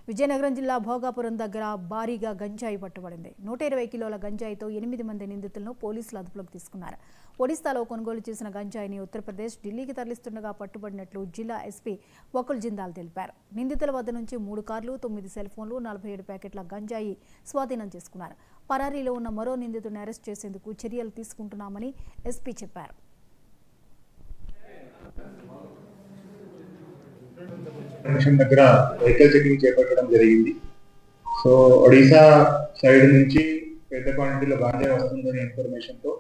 విజయనగరం జిల్లా భోగాపురం దగ్గర భారీగా గంజాయి పట్టుబడింది. 120 కిలోల గంజాయితో 8 మంది నిందితులను పోలీసులు అదుపులోకి తీసుకున్నారు. ఒడిశాలో కొనుగోలు చేసిన గంజాయిని ఉత్తరప్రదేశ్, ఢిల్లీకి తరలిస్తుండగా పట్టుబడినట్లు జిల్లా ఎస్పీ వకుల్ జిందాల్ తెలిపారు. నిందితుల వద్ద నుంచి 3 కార్లు, 9 సెల్ ఫోన్లు, 47 ప్యాకెట్ల గంజాయి స్వాధీనం చేసుకున్నారు. పరారీలో ఉన్న మరో నిందితుడిని అరెస్ట్ చేసేందుకు చర్యలు తీసుకుంటున్నామని ఎస్పీ చెప్పారు. దగ్గర వెహికల్ చెకింగ్ చేపట్టడం జరిగింది. సో ఒడిశా సైడ్ నుంచి పెద్ద క్వాంటిటీలో గాంజా వస్తుందనే ఇన్ఫర్మేషన్తో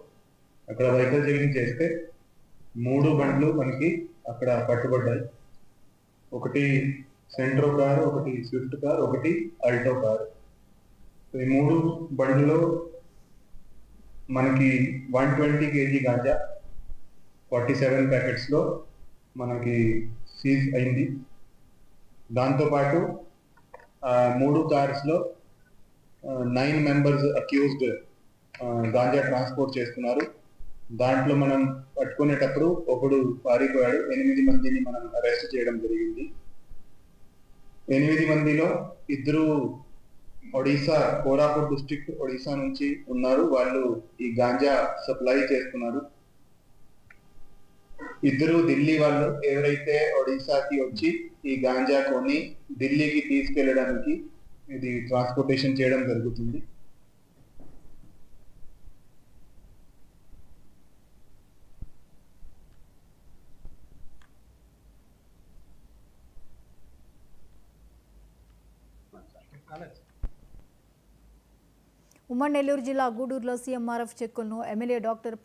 అక్కడ వెహికల్ చెకింగ్ చేస్తే 3 బండ్లు మనకి అక్కడ పట్టుబడ్డాయి. ఒకటి సెంట్రో కారు, ఒకటి స్విఫ్ట్ కార్, ఒకటి ఆల్టో కారు. ఈ 3 బండ్లలో మనకి 120 kg గాంజా 47 ప్యాకెట్స్లో మనకి సీజ్ అయింది. దాంతోపాటు 3 కార్స్లో 9 మెంబర్స్ అక్యూజ్డ్ గాంజా ట్రాన్స్పోర్ట్ చేస్తున్నారు. దాంట్లో మనం పట్టుకునేటప్పుడు ఒకడు పారిపోయాడు. 8 మందిని మనం అరెస్ట్ చేయడం జరిగింది. 8 మందిలో 2 ఒడిశా, కోరాపుట్ డిస్ట్రిక్ట్ ఒడిశా నుంచి ఉన్నారు. వాళ్ళు ఈ గాంజా సప్లై చేస్తున్నారు. 2 ఢిల్లీ వాళ్ళు ఎవరైతే ఒడిశాకి వచ్చి ఈ గాంజా కొని ఢిల్లీకి తీసుకెళ్ళడానికి ఇది ట్రాన్స్పోర్టేషన్ చేయడం జరుగుతుంది. ఉమ్మడి నెల్లూరు జిల్లా గూడూరులో సీఎంఆర్ఎఫ్ చెక్కులను ఎమ్మెల్యే డాక్టర్